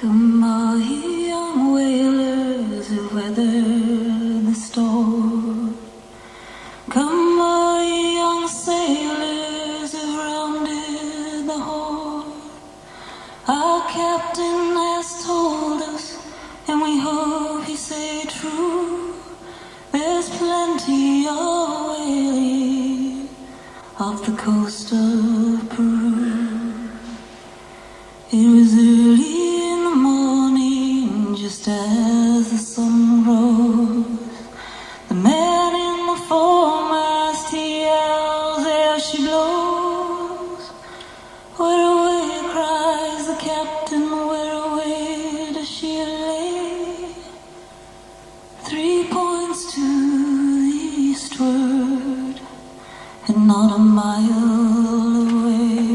Come all ye young whalers who weathered the storm. Come all ye young sailors who rounded the Horn. Our captain has told us, and we hope he say true, there's plenty of whaling off the coast of Peru. It was early in the morning, just as the sun rose. The man in the foremast, he yells, there she blows. Where away, cries the captain, where away does she lay? 3 points to the eastward, and not a mile away.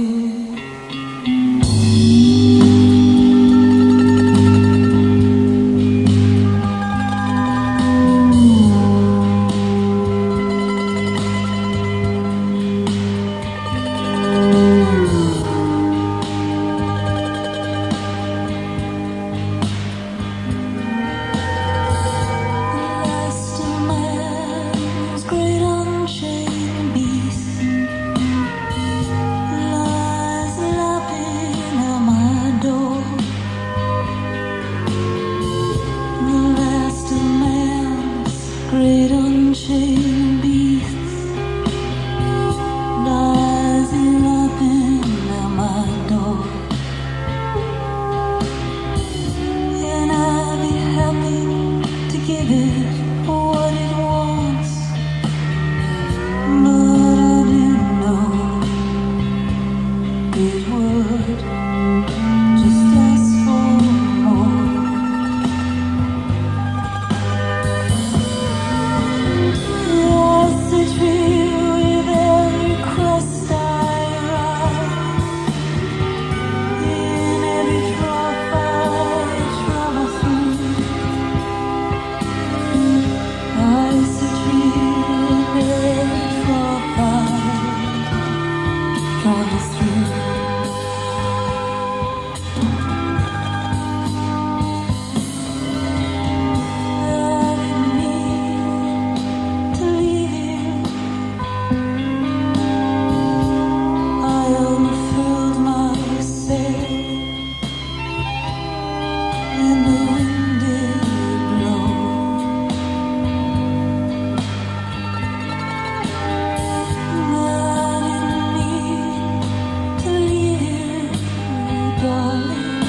Darling,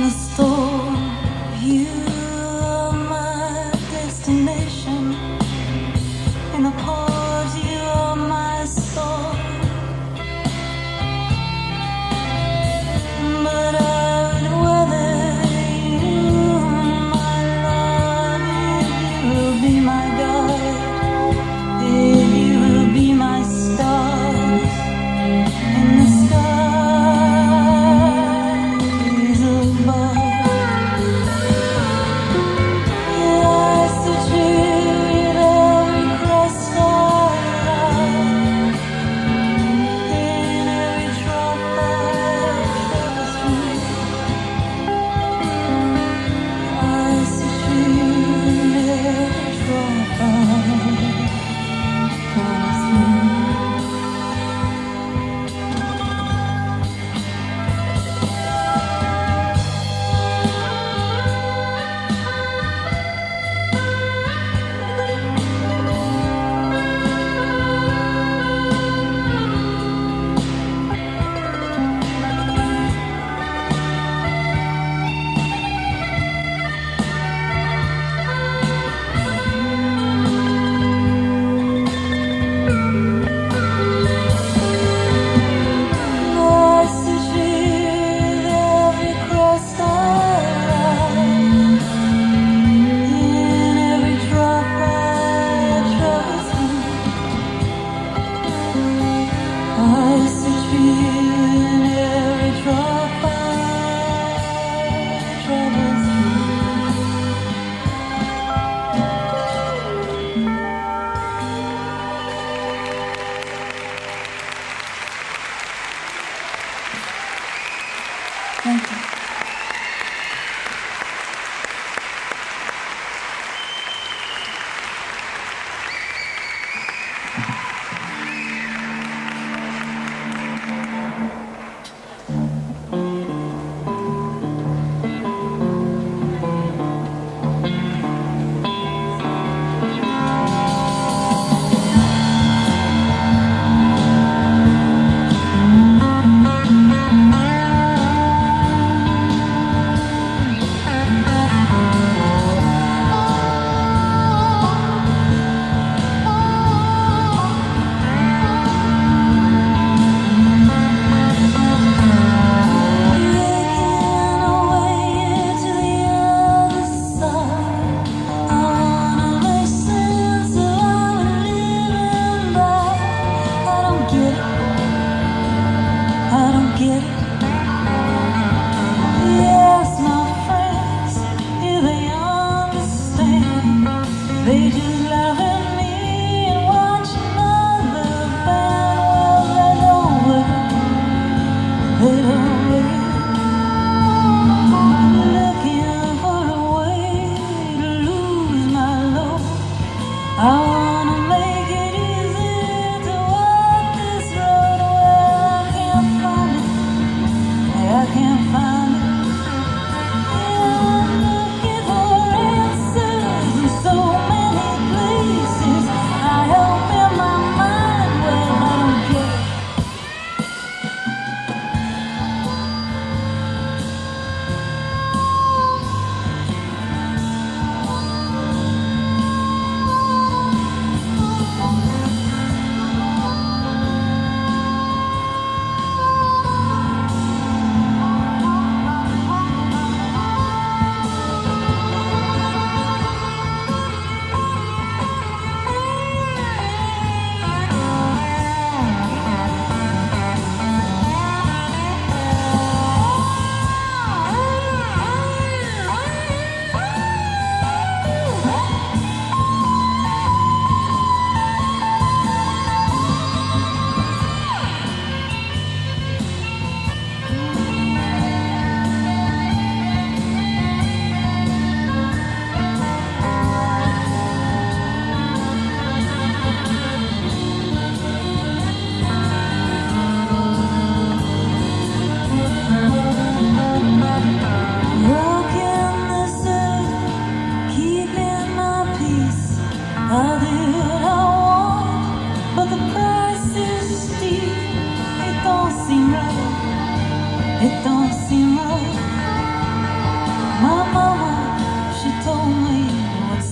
in the store. You are my destination. In the pause, you are my soul. But I would weather you, my love, if you will be my God, if you will be my stars in the skies above.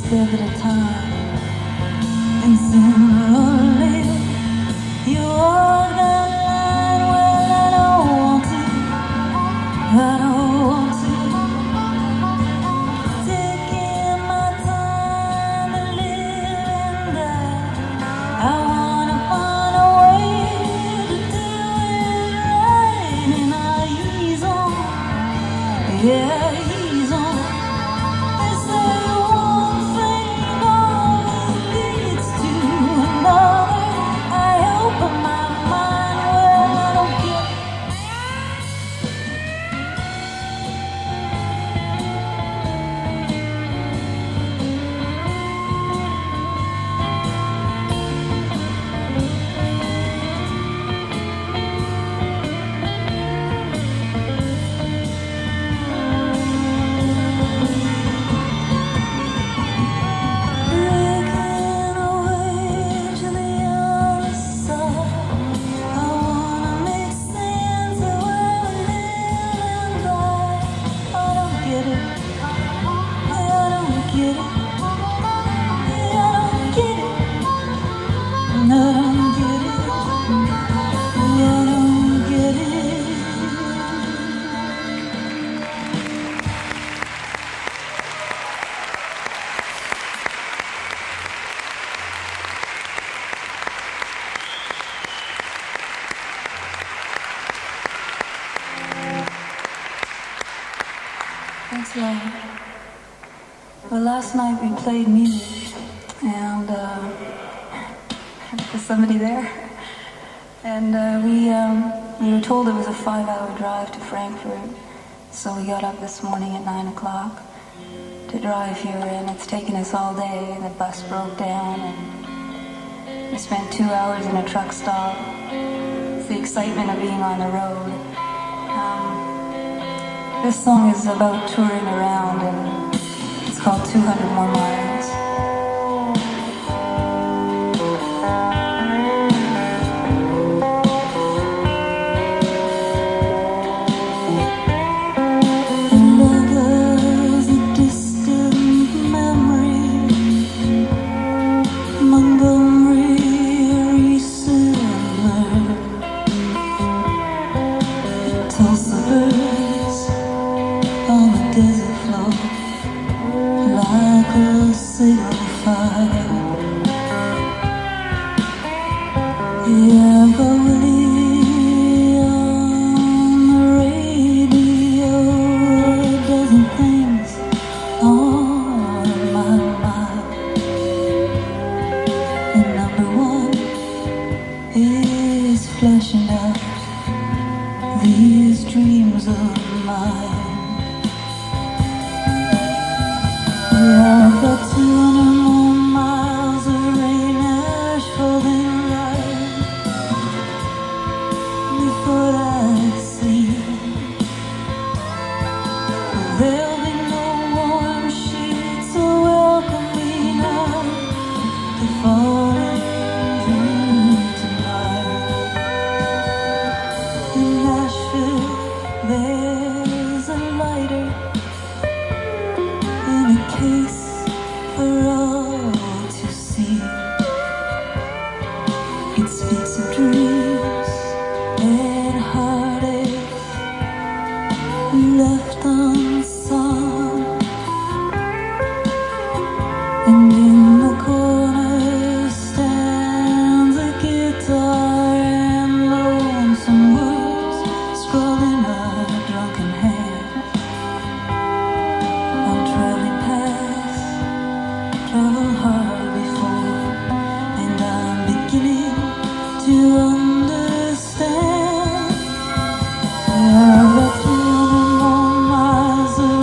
step at a time. And sooner or later, you walk that line. Well, I don't want to. I don't want to. Taking my time to live and die. I wanna find a way to do it right. And I ease on. Yeah, ease on. They say one thing always leads to another. I open my mind, well, I don't get. Breaking away to the other side. I wanna make sense of where we live and die. I don't get it. I don't get it. I don't get it. I don't get it. I don't get it. Thanks a lot. Well, last night we played music, and was somebody there? And we were told it was a 5-hour drive to Frankfurt, so we got up this morning at 9 o'clock to drive here, and it's taken us all day. The bus broke down, and we spent 2 hours in a truck stop. It's the excitement of being on the road. This song is about touring around, and it's called 200 More Miles. And lingers a distant memory, Montgomery, summer, Tulsa birds on the desert floor, like a single fire. Yeah, but Willie on the radio, a dozen things on my mind. And number one is fleshing out these dreams of mine. Yeah, I've got 200 more miles of rain asphalt and light before I sleep. There'll be no warm sheets to welcome me now to fall into tonight. In Nashville, there's a lighter in a case for all to see. It speaks of dreams and heartache left unsung. And in the corner stands a guitar and lonesome words scrawled in a drunken hand. On trolley paths, traveled hard before, and I'm beginning to understand. I've got 200 more miles of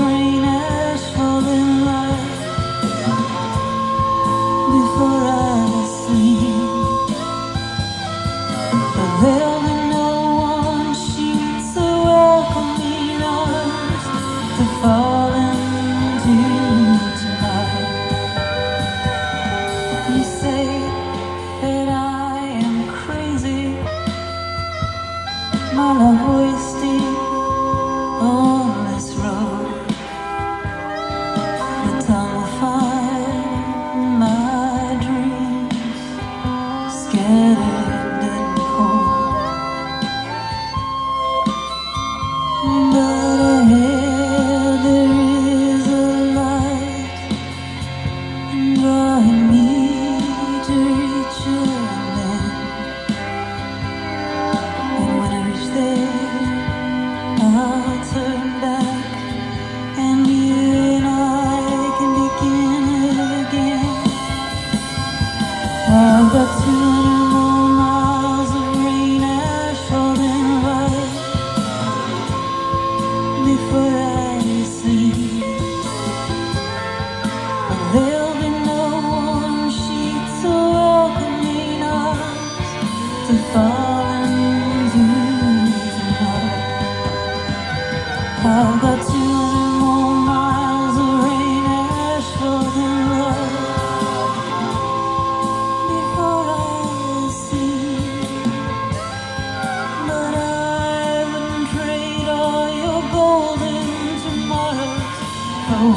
1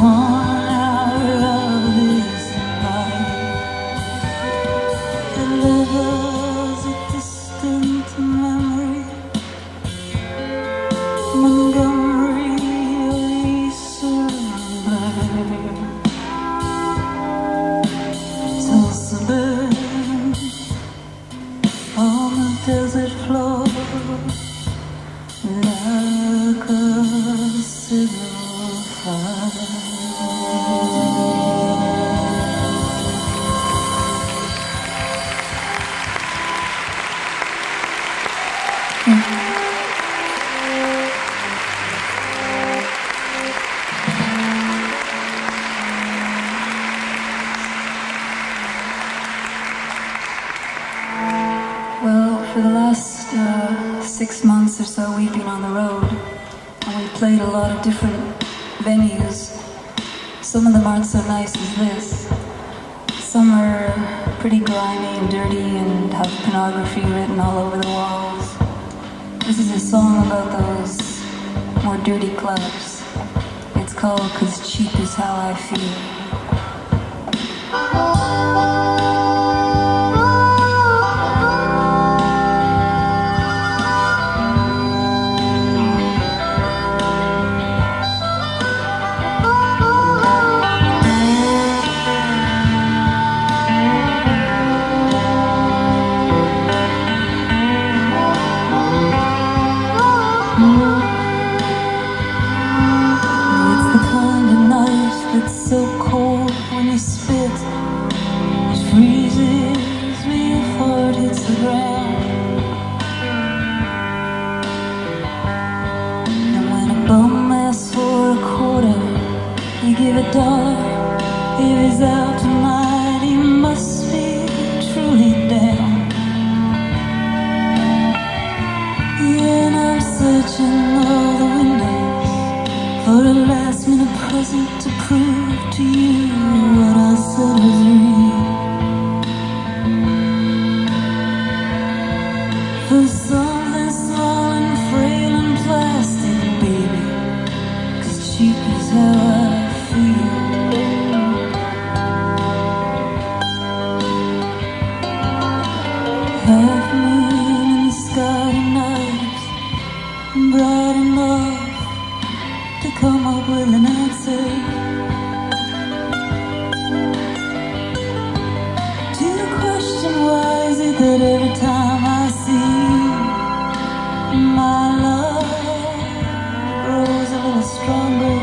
hour of this life that lives a distant memory. Montgomery, Tulsa burn on the desert floor like a civil fire. Well, for the last 6 months or so, we've been on the road, and we played a lot of different venues. Some of them aren't so nice as this. Some are pretty grimy and dirty and have pornography written all over the walls. This is a song about those more dirty clubs. It's called "'Cause Cheap Is How I Feel." So cold when you spit, it freezes when your heart hits the ground. And when a bum asks for a quarter, you give $1. If he's out tonight, he must be truly down. Yeah, and I'm searching all the windows for a last minute present to prove to you what I said was real. For something small and frail and plastic, baby, 'cause cheap is how I feel. Half moon in the sky tonight, bright enough to come up with an answer to the question, why is it that every time I see you, my love grows a little stronger,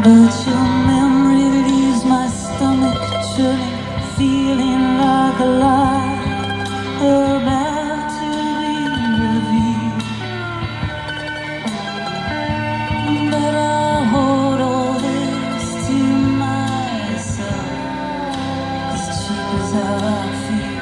but your memory leaves my stomach churning, feeling like a lie about to be revealed. But I'll hold all this to myself, 'cause cheap is how I feel.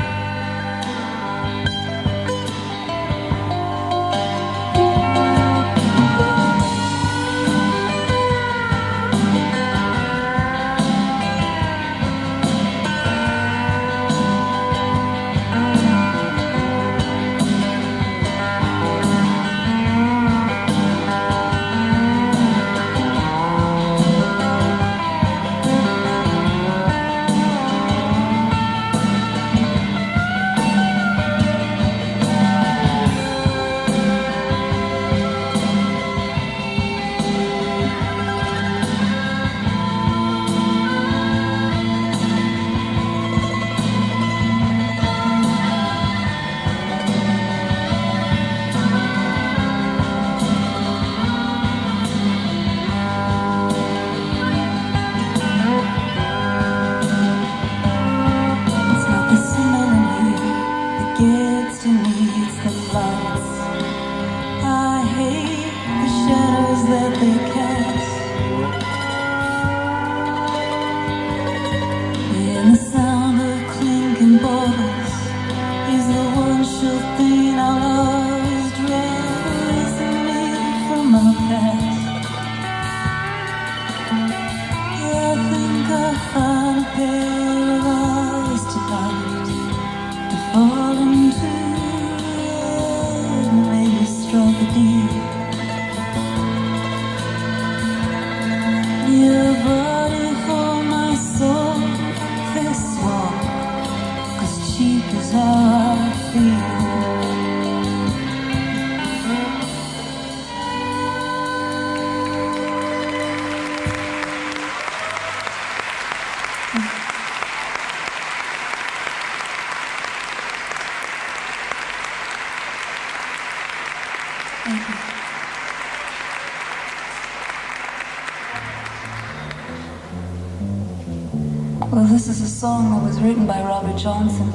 This is a song that was written by Robert Johnson.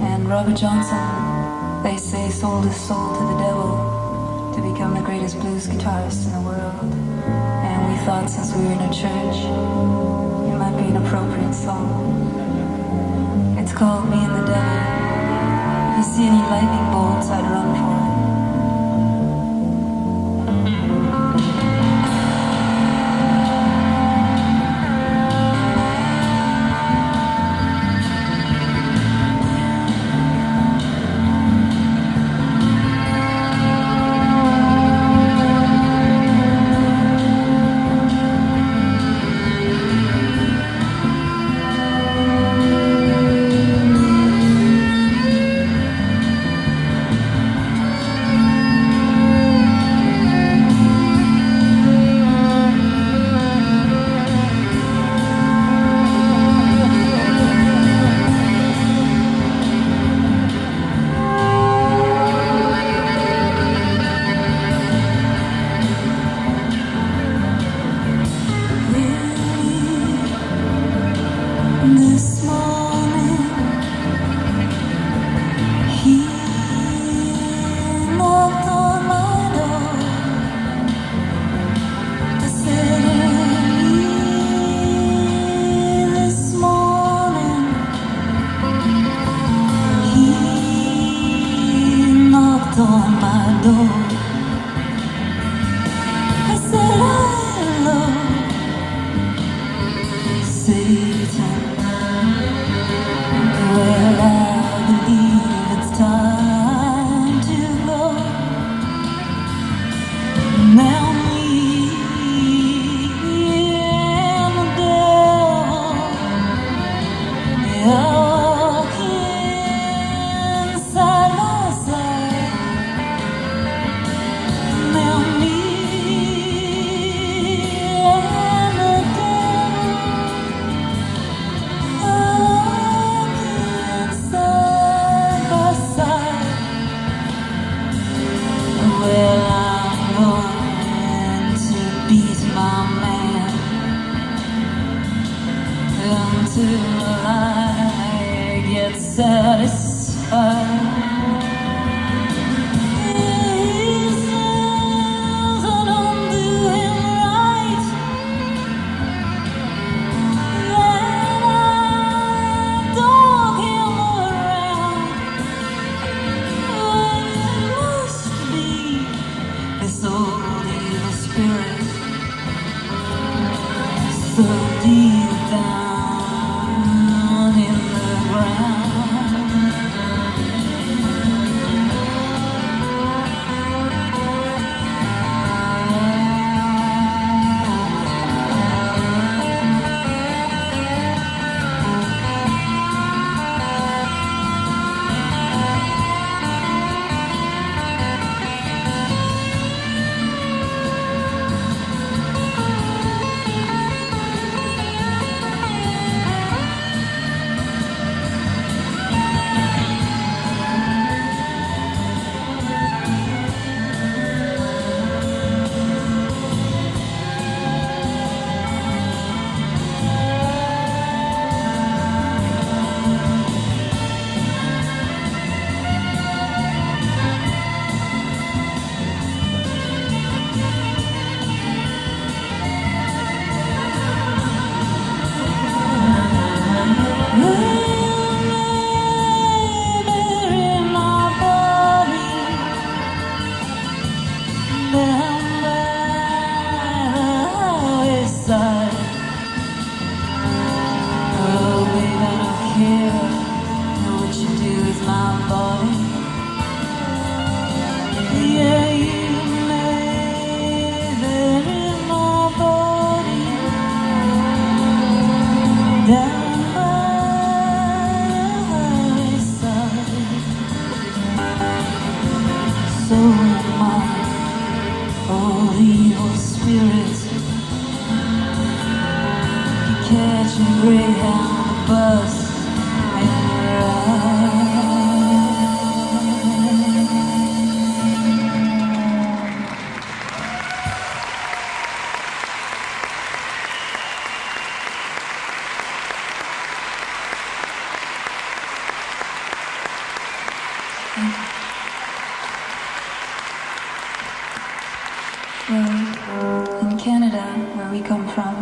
And Robert Johnson, they say, sold his soul to the devil to become the greatest blues guitarist in the world. And we thought since we were in a church, it might be an appropriate song. It's called Me and the Devil. If you see any lightning bolts, I'd run for it. Well, in Canada, where we come from,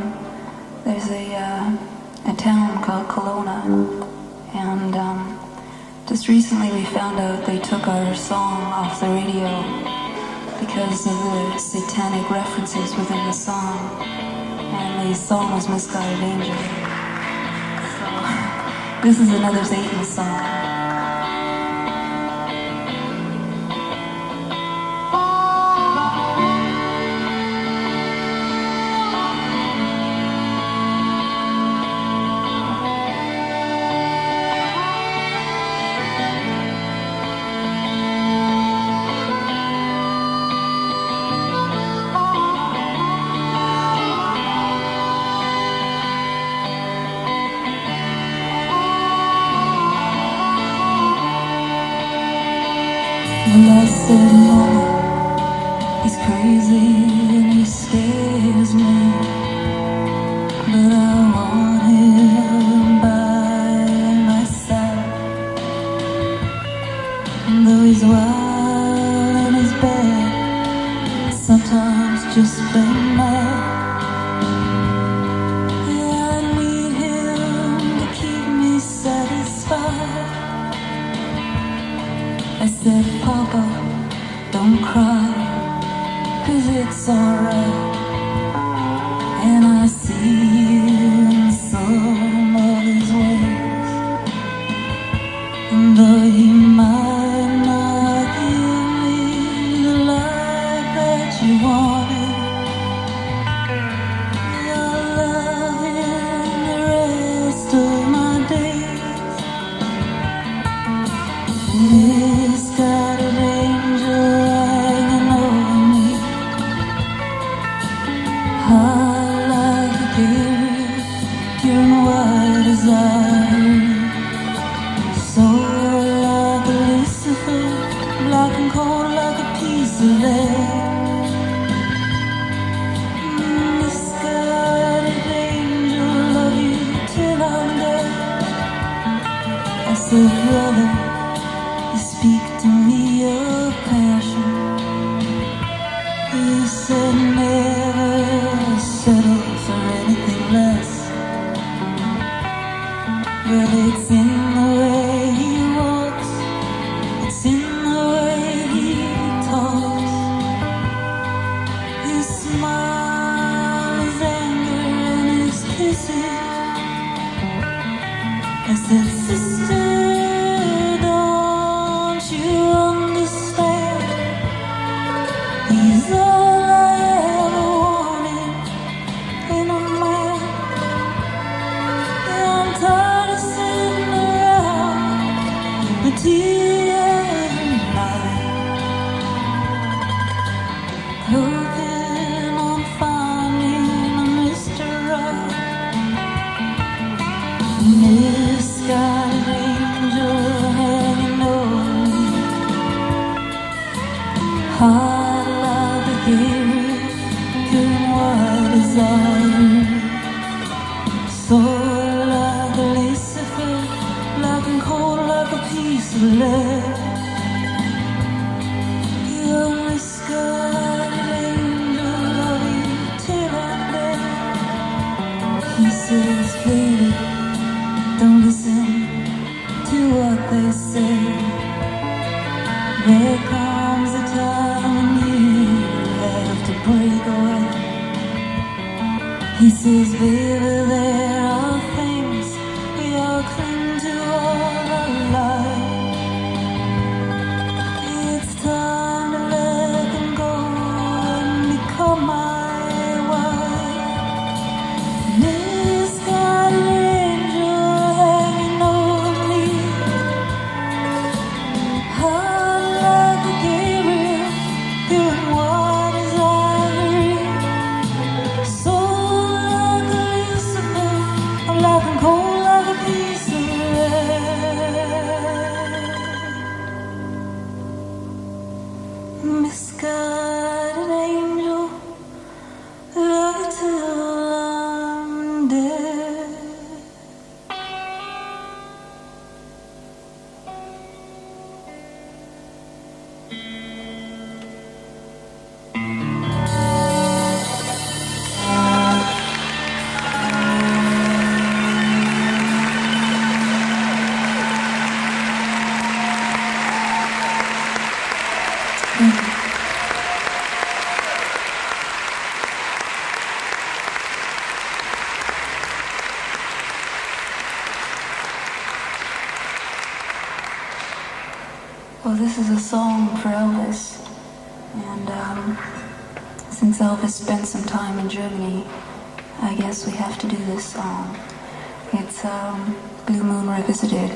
there's a town called Kelowna, and just recently we found out they took our song off the radio because of the satanic references within the song, and the song was Misguided Angel. So this is another Satan song. And I said, no, he's crazy and he scares me, but I want him by my side. And though he's wild and he's bad, sometimes just plain mad, yeah, I need him to keep me satisfied. I said, Papa, don't cry, 'cause it's alright. And I see in some of his ways, and though he might not give me the life that you wanted, I'll love him the rest of my days. Misguided angel hanging over me, hot like a gate, pure and white as ivory, soul like a Lucifer, black and cold like a piece of lead. Misguided angel, love you till I'm dead. I said, brother, you speak to me of passion. You said never settle for anything less. Well, it's in the way he walks, it's in the way he talks. His smile, his anger, and his kisses. I said, sister, you understand? He's all I ever wanted in a man. Yeah, I'm tired of sitting around the tears and night, hoping on finding a Mr. Right. Misguided angel hanging over me, hot like a gate, pure and white as ivory, soul like a Lucifer, black and cold like a piece of lead. You're a misguided angel, love you till I'm dead. He says, baby, don't listen to what they say. There comes a time when you have to break away. He says, baby, there are things we all cling to all our life. It's time to let them go and become my wife. Misguided angel hanging over me, hot like a Gabriel, pure and white as ivory, soul like a Lucifer, this is a song for Elvis, and since Elvis spent some time in Germany, I guess we have to do this song. It's Blue Moon Revisited.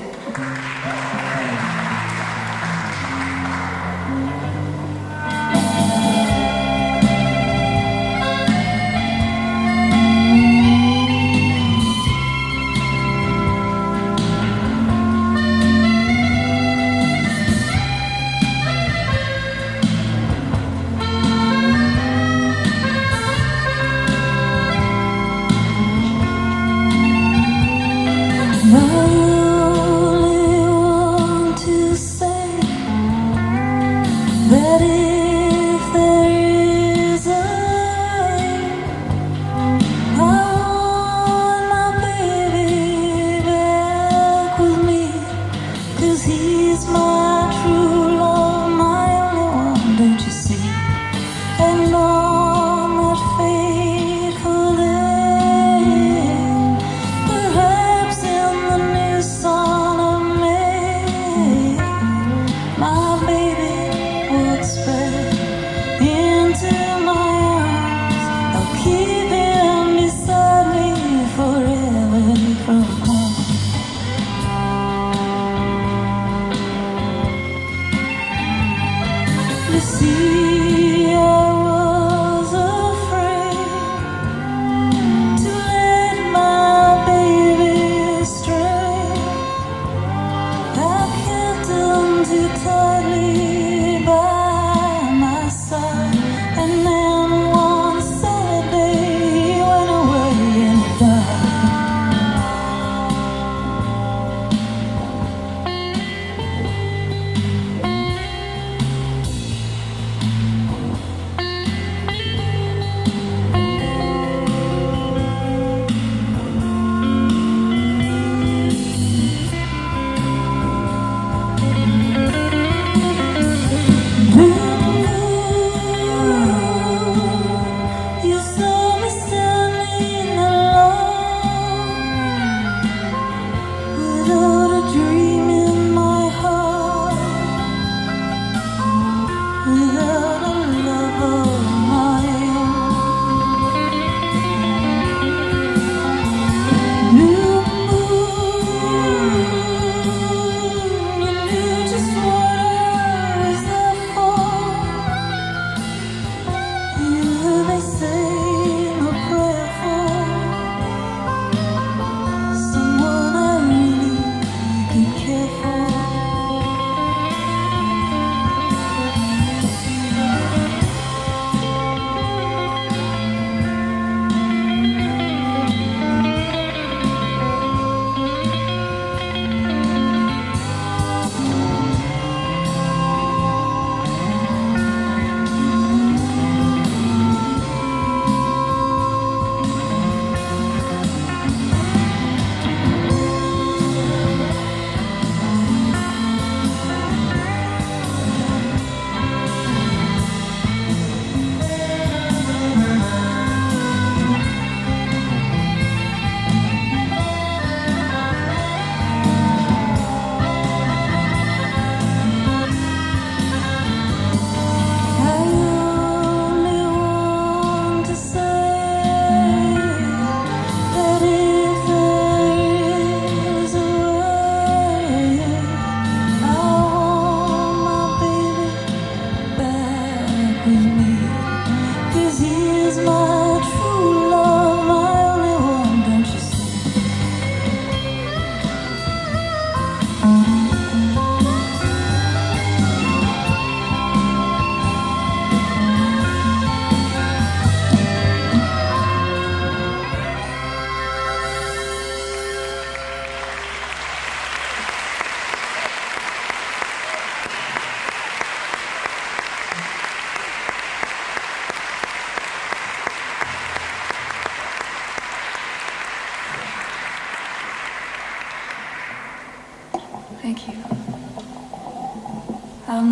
Thank you.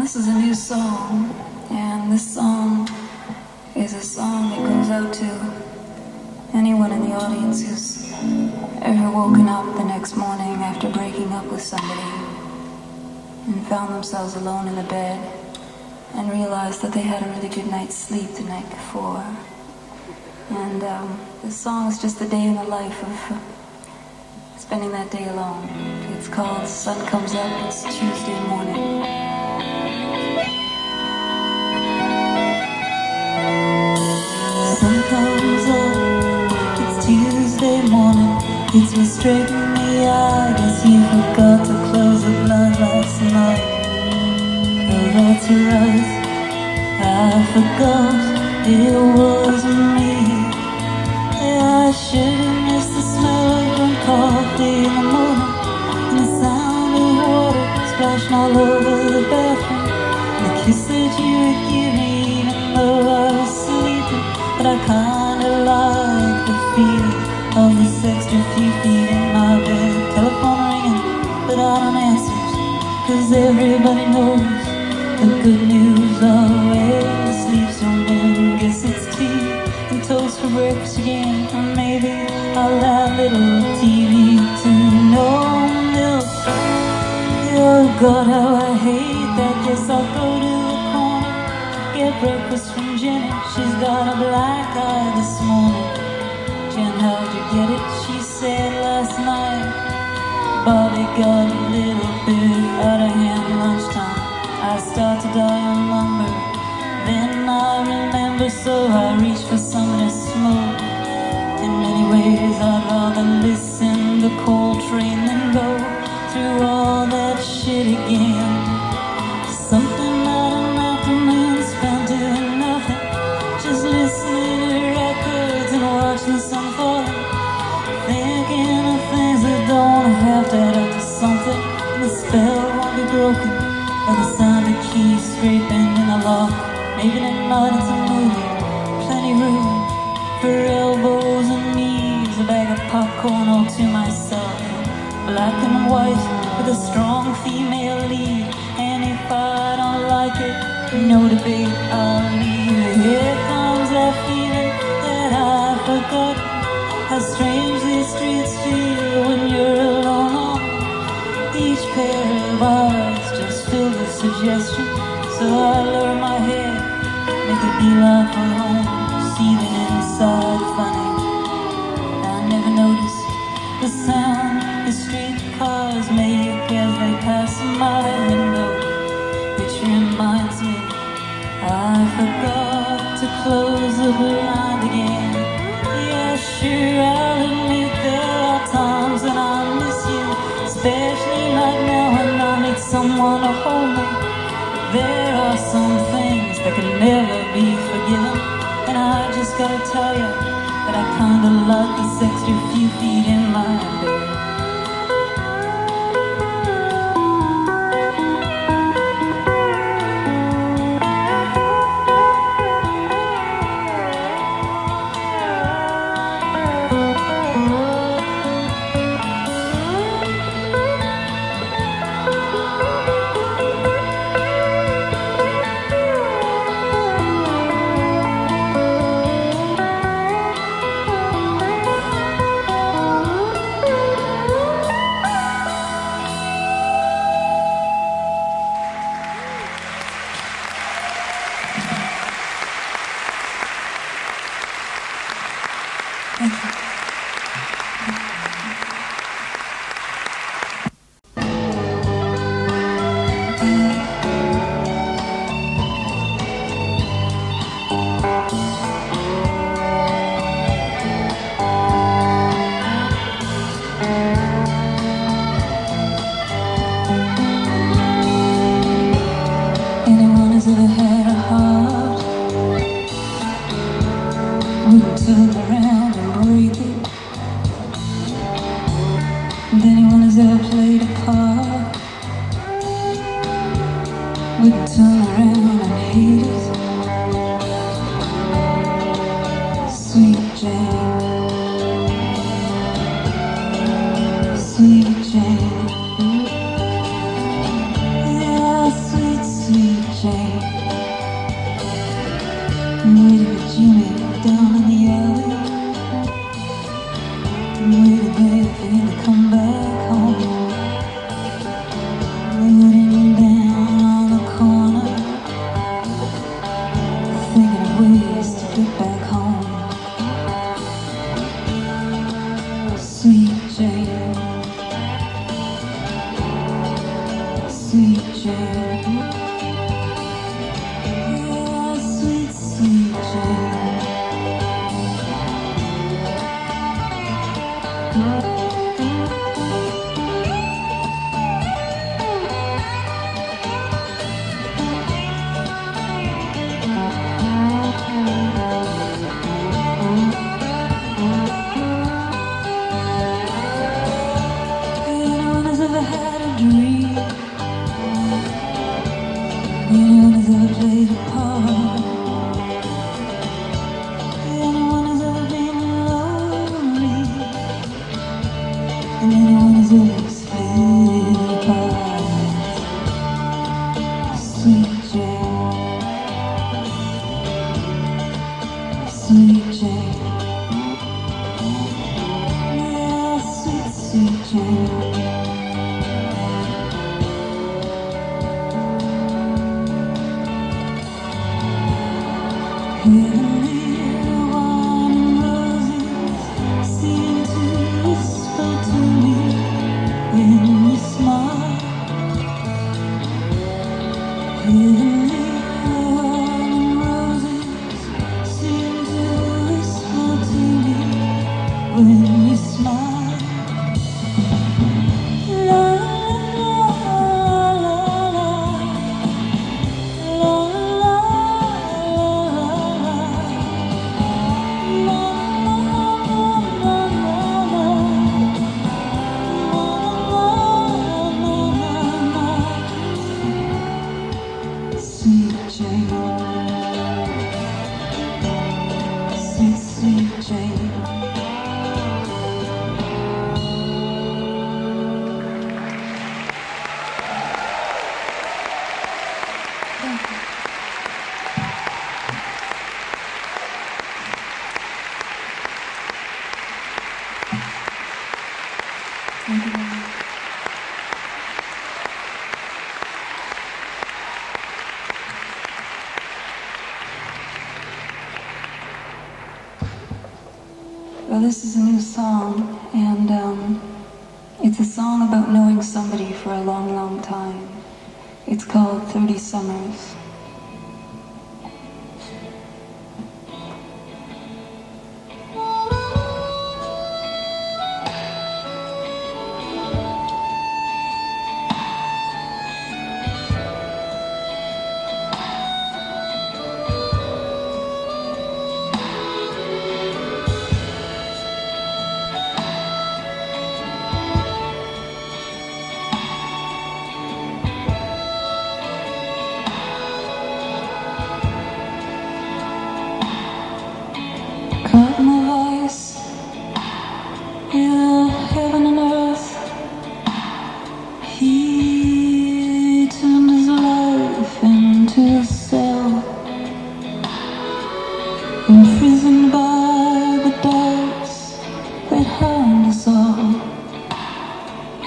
This is a new song, and this song is a song that goes out to anyone in the audience who's ever woken up the next morning after breaking up with somebody and found themselves alone in the bed and realized that they had a really good night's sleep the night before. And this song is just a day in the life of spending that day alone. It's called Sun Comes Up, it's Tuesday morning. Sun comes up, it's Tuesday morning. It's restricting me, I guess you forgot to close the blind last night. Oh, that's right, I forgot it was me. Yeah, I should've missed the smell of burnt coffee in the morning, and the sound of water splashing all over the bathroom, and the kiss that you would give me even though I was sleeping. But I kinda like the feeling of this extra few feet in my bed. Telephone ringing, but I don't answer, 'cause everybody knows the good news always leaves your man. Guess it's tea and toast for breakfast again, or maybe I'll add a little TV to no milk. Oh God, how I hate that. Guess I'll go to the corner, get breakfast from Jenny. She's got a black eye this morning. Jen, how'd you get it? She said last night Bobby got a little bit out of hand lunchtime. I start to die on lumber, then I remember, so I reach for something to smoke. In many ways I'd rather listen to Coltrane than go through all that shit again. Something about an afternoon spent doing nothing, just listening to records and watching the sun falling, thinking of things that don't have to add up to something. And the spell won't be broken by the sound of keys scraping in the lock. Maybe tonight it's a movie, plenty room for elbows and knees, a bag of popcorn all to myself, black and white with a strong female lead. And if I don't like it, no debate, I'll leave. Here comes that feeling that I forgot, how strange these streets feel when you're alone. Each pair of eyes just filled with suggestion, so I lower my head, make a beeline for home, seething inside funny. I never noticed the sound the street cars make as they pass my window, which reminds me I forgot to close the blind again. Yeah, sure, I'll admit there are times when I miss you, especially right now when I need someone to hold me. There are some things that can never be forgiven, and I just gotta tell you that I kinda like these extra few feet in my bed. Anyone who's ever had a heart would turn around and break it. And anyone who's ever played a part would turn around and hate it. Sweet Jane, sweet Jane, yeah, sweet, sweet Jane. Waited for Jimmy down in the alley, waited there for him to come back home. Waiting his little eyes. Sweet Jane, sweet Jane, yeah, sweet, sweet Jane. Heavenly wine roses seem to whisper to me when you smile. Heavenly wine roses seem to whisper to me when you smile. La la la la la la. Sweet Jane, sweet, sweet Jane. Thank you very much. Well, this is a new song, and it's a song about knowing somebody for a long, long time. It's called 30 Summers. Curtain of ice, yeah, heaven and earth. He turned his life into a cell, imprisoned by the doubts that hound us all,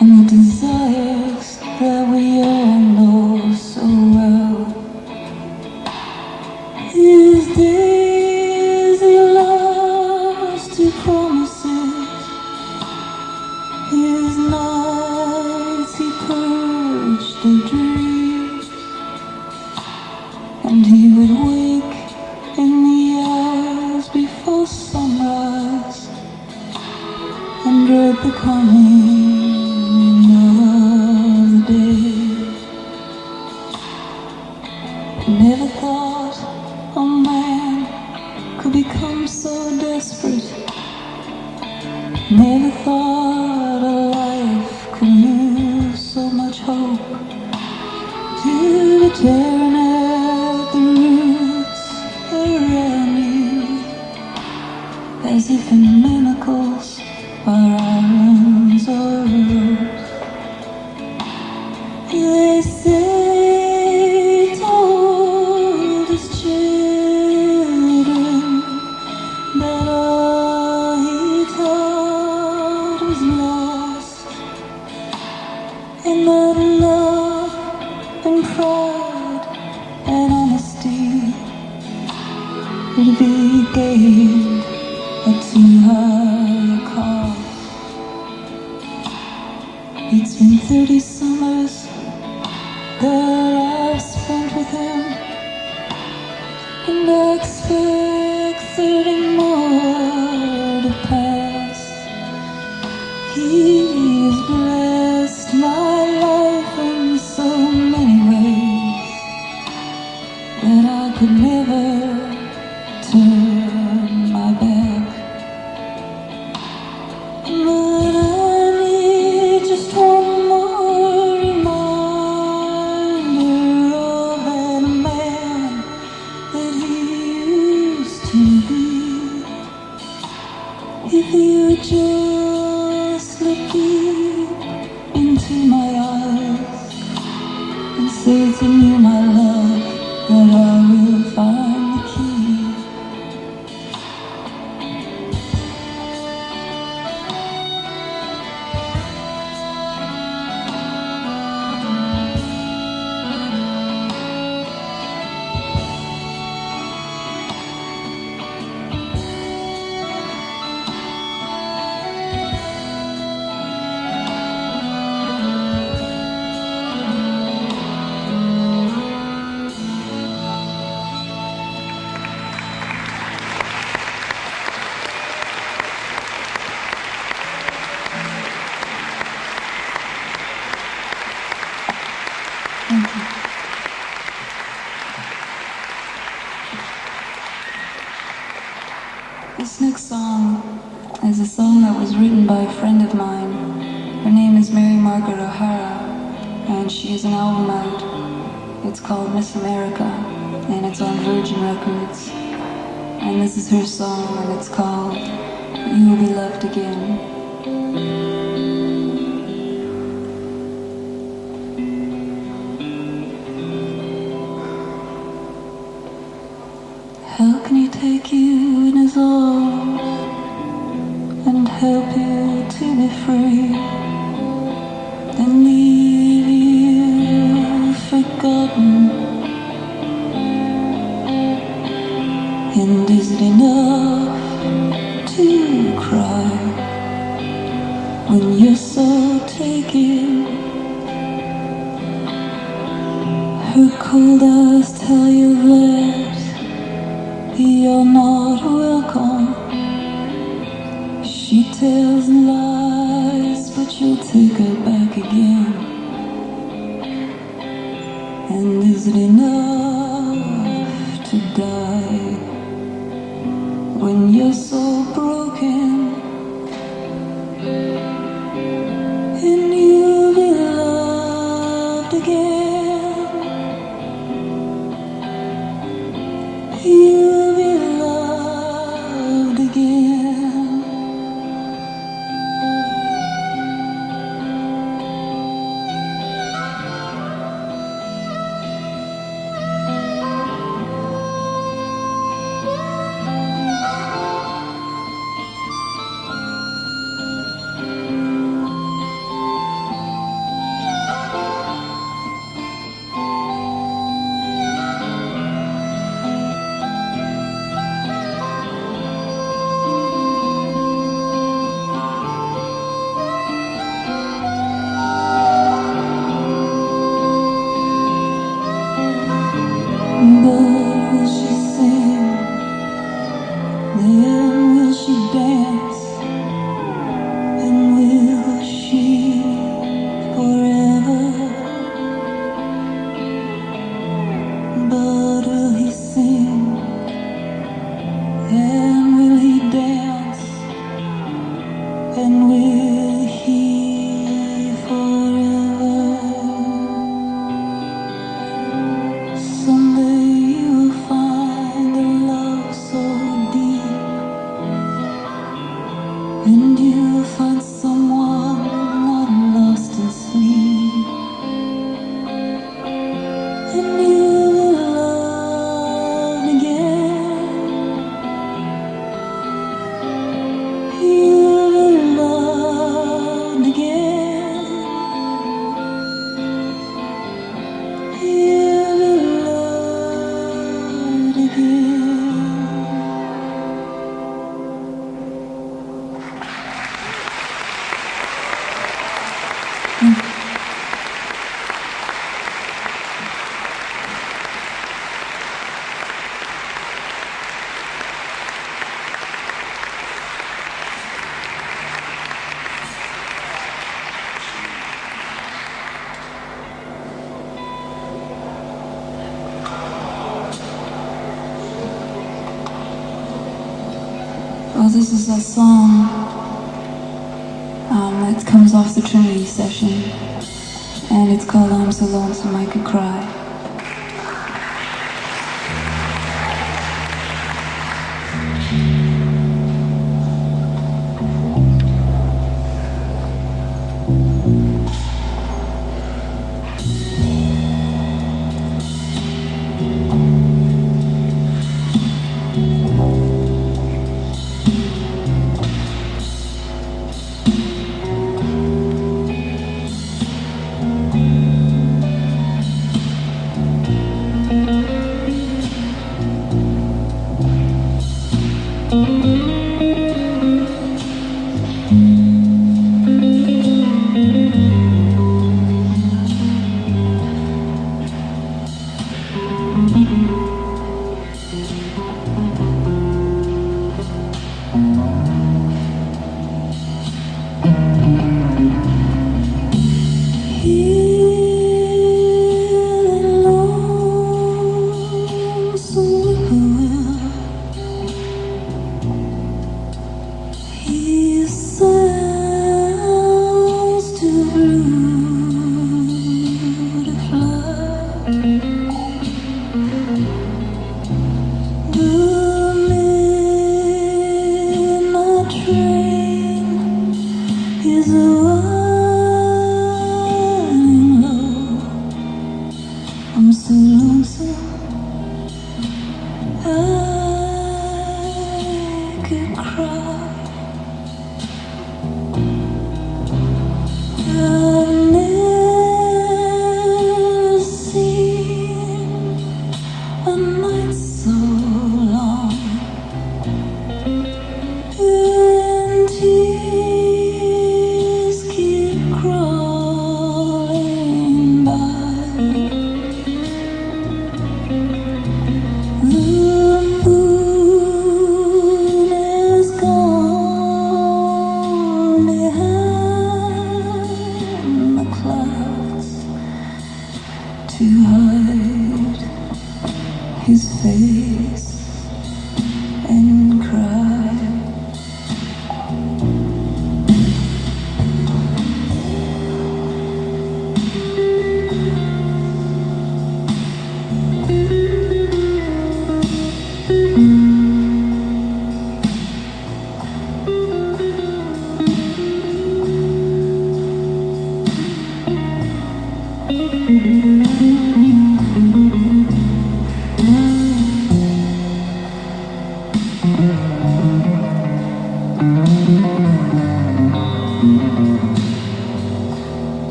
and the desires that we all know so well. His days he lost to promises, his nights he purged of dreams, and he would wake in the hours before sunrise and dread the coming of the day. Never thought a man could become so desperate. Never thought a life could lose so much hope. To be tearing at the roots around you, as if in manacles our arms are rose. They say he told his children that all he taught was lost, and that love and pride and honesty would be gained at too high a cost. It's been 30 summers that I've spent with him, and I expect 30 more to pass. He has blessed my life in so many ways that I could never turn my back. But I need just one more reminder of that man that he used to be. If you just look deep This next song is a song that was written by a friend of mine. Her name is Mary Margaret O'Hara, and she has an album out. It's called Miss America, and it's on Virgin Records. And this is her song, and it's called You Will Be Loved Again. How can he take you in his arms and help you to be free and leave you forgotten? And is it enough to cry when you're so taken? Her cold eyes tell you that you're not welcome. She tells lies, but you'll take her back again. And is it enough to die when you're so broken? And you'll be loved again. You'll be loved again. But will she sing? Then will she dance? And will she forever? But will he sing? And will he dance? And will he forever? Someday you will find a love so deep, and you will find someone not lost in sleep, and you will be loved again. You will be loved again. You'll be loved again. Well, this is a song that comes off the Trinity session, and it's called I'm So Lonesome I Could Cry.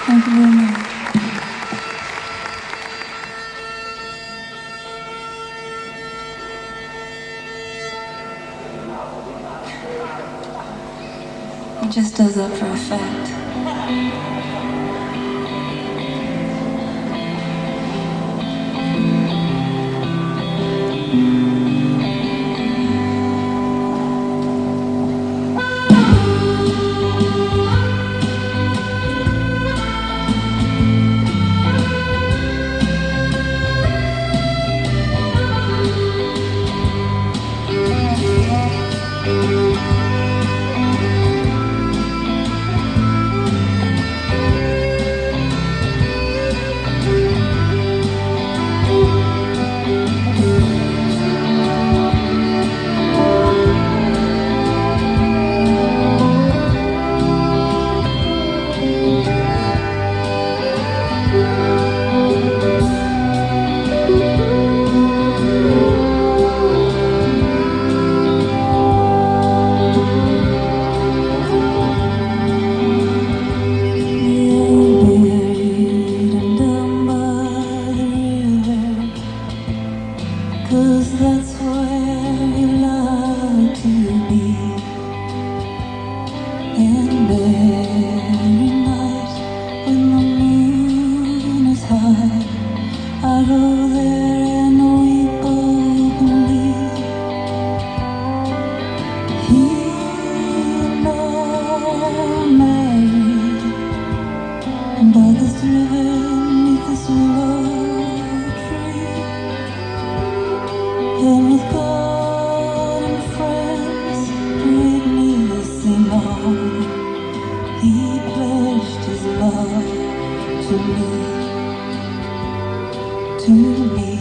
Thank you very much. It just does that for effect. He pledged his love to me. to me.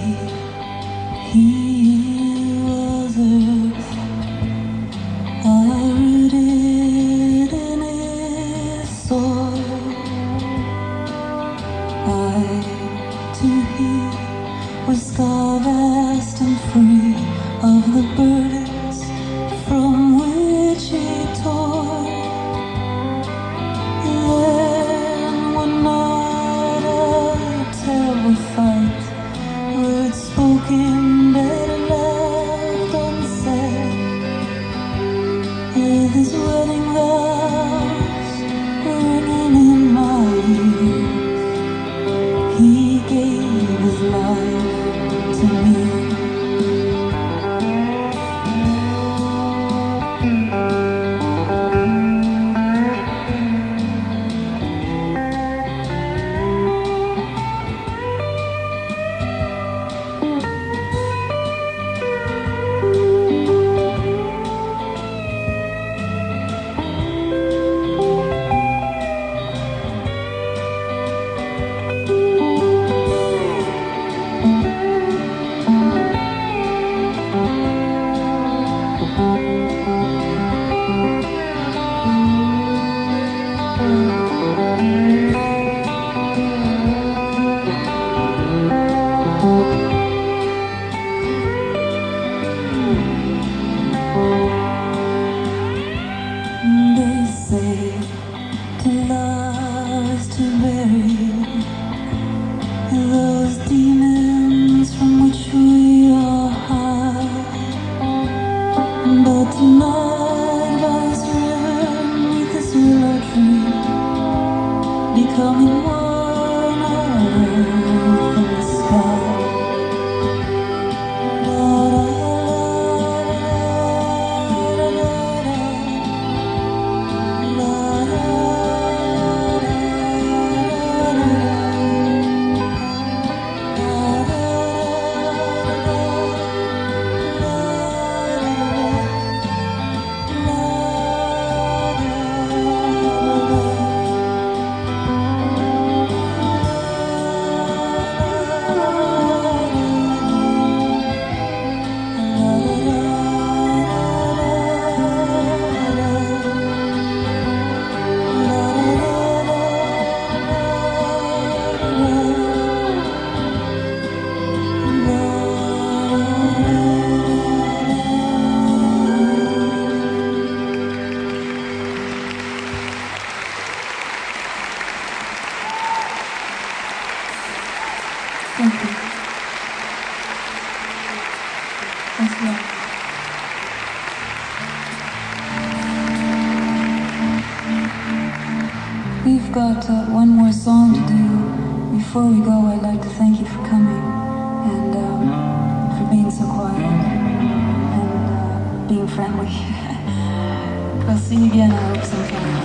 He was earth, I rooted in his soil. To he was sky vast and free of the burdens from which he tore. Then one night a terrible fight, words spoken better left unsaid, with his wedding vows ringing in my ears. He gave his life to me. They say to love is to bury those demons from which we are high. But tonight by this river, beneath this willow tree, becoming one earth in the sky. Thank you. Thanks a lot. We've got one more song to do. Before we go, I'd like to thank you for coming and for being so quiet and being friendly. I'll see you again, I hope, sometime.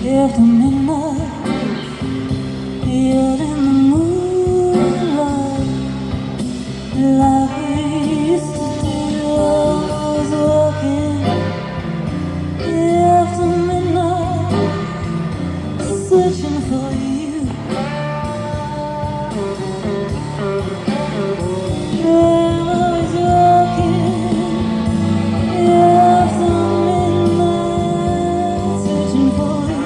After midnight, yet in the moonlight, like we used to do, I was walking. After midnight, searching for you. I was walking. After midnight, searching for you.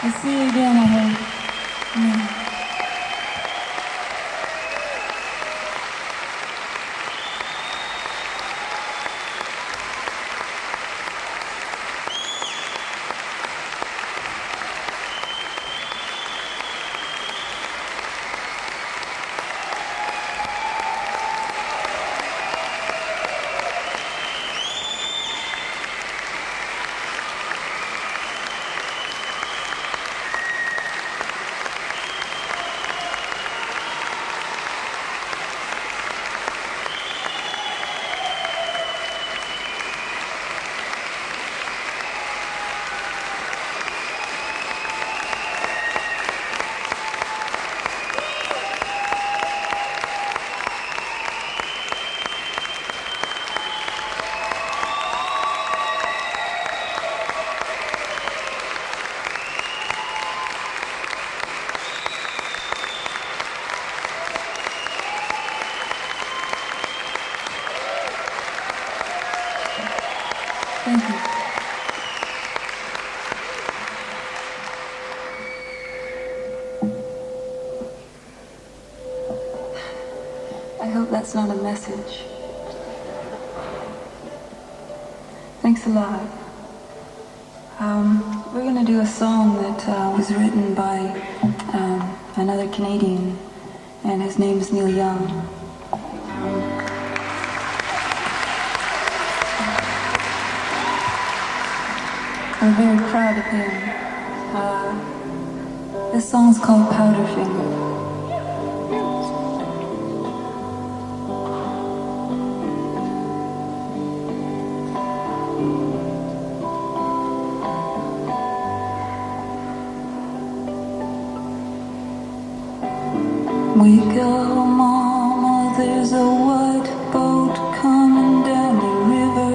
I'll see you again, I hope. Yeah. Thank you. I hope that's not a message. Thanks a lot. We're gonna do a song that was written by another Canadian, and his name is Neil Young. We're very proud of him. This song's called Powderfinger. Wake up, mama, there's a white boat coming down the river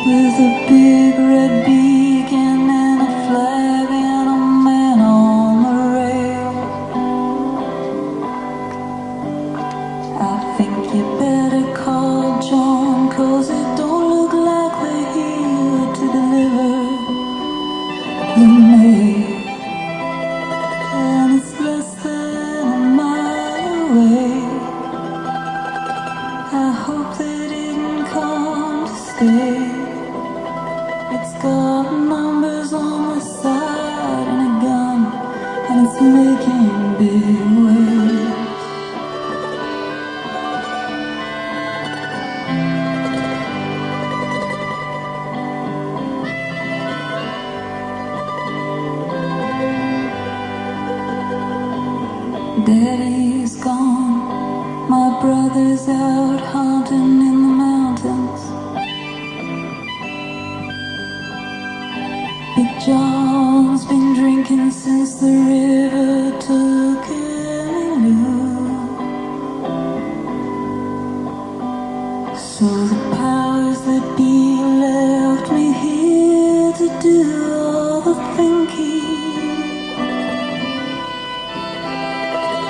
with a big red beacon and a flag and a man on the rail. I think you better call John, 'cause it don't look like they're here to deliver the mail. And it's less than a mile away. I hope they didn't come to stay. It's got numbers on the side and a gun, and it's making big waves. Daddy's gone, my brother's out hunting in the mountains. Big John's been drinking since the river took him loose. So the powers that be left me here to do all the thinking.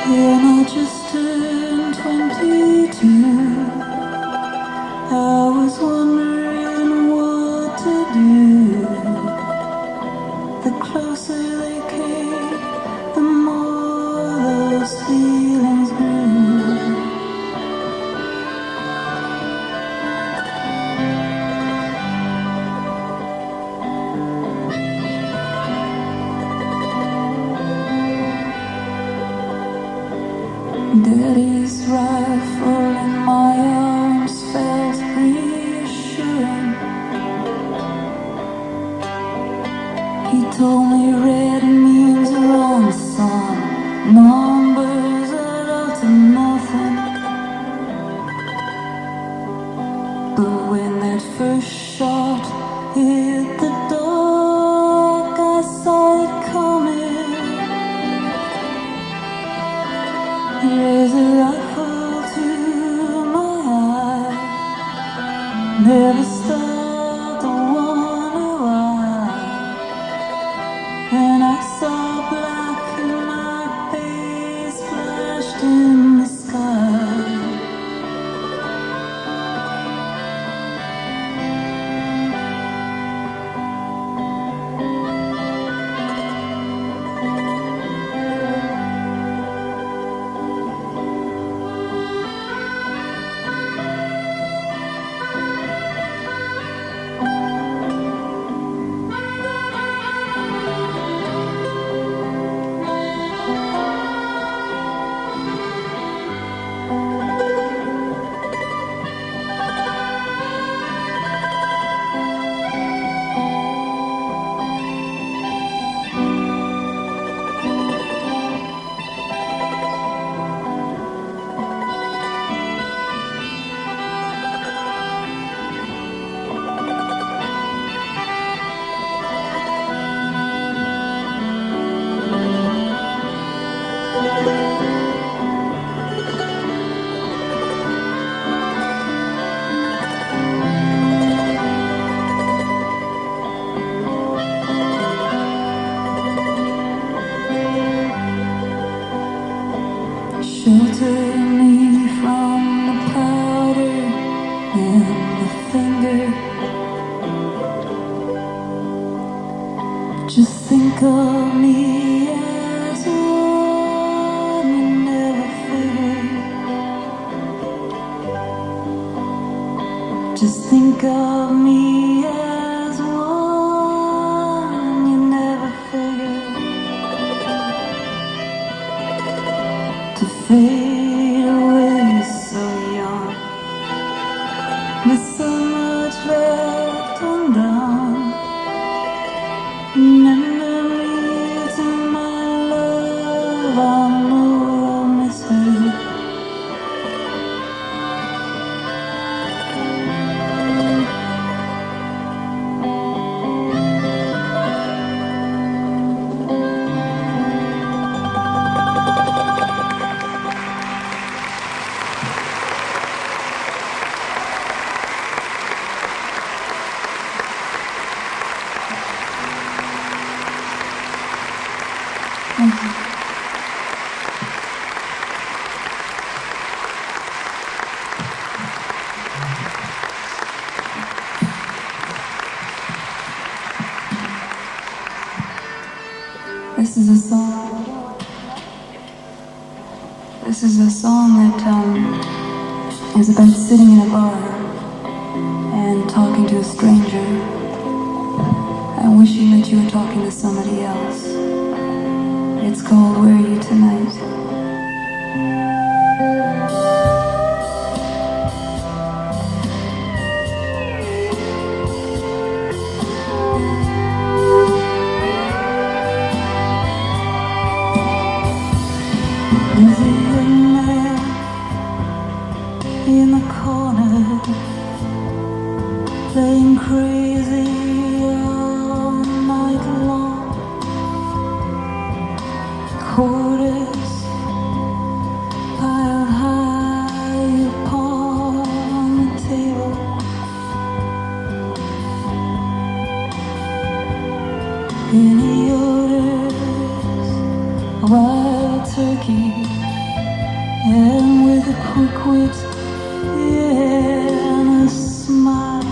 And I just turned 22. I was wondering what to do. The closer they came, the more those feelings grew. Daddy's rifle in my arms felt reassuring. He told me red means wrong, son. Numbers add up to nothing. But when that first shot hit the dark, I saw it coming. Here's a rifle to my eye. Never stopped to wonder why. And I saw black and my face flashed in the sky. Shelter me from the powder and the finger. Just think of me as one you never figured. Just think of me as one you never figured. To fade away so young, with so much left undone. Remember me to my love, I know I'll miss her. Thank you. This is a song. This is a song that is about sitting in a bar and talking to a stranger and wishing that you were talking to somebody else. It's called Where Are You Tonight? There's a young man in the corner playing crazy all night long. Quarters piled high upon the table. And he orders a wild turkey, and with a quick wit and a smile,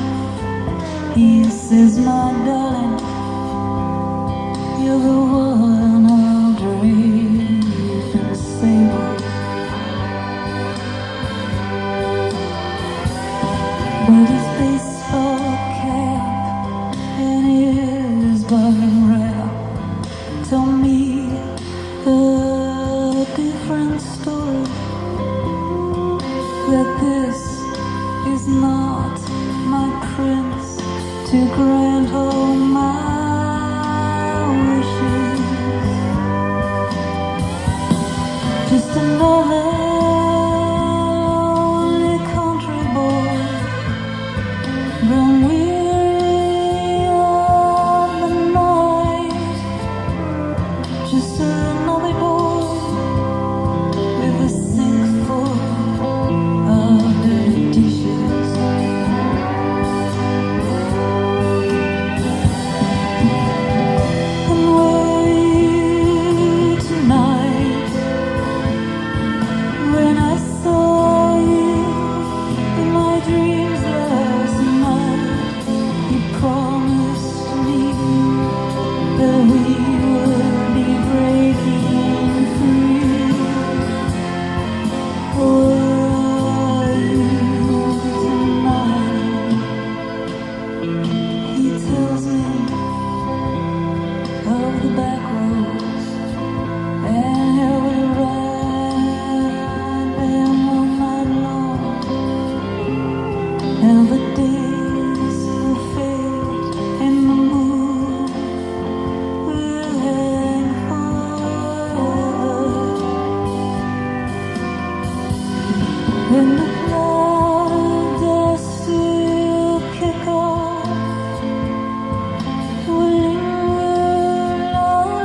he says, "My darling, you're the one I'll drape in sable." But his baseball cap and his button wrap tell me a different story. That this is not my prince to grant all my wishes. Just another lonely country boy, grown weary of the night. Just another boy with a sink full of dirty dishes. And where are you tonight? When I saw you in my dreams last night, you promised me that we would be breaking free. Where are you tonight? He tells me of the back roads and how we ride them all night long, and the days will fade and the moon will hang forever. When the cloud of dust will kick off, we'll linger long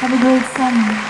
Have a great summer.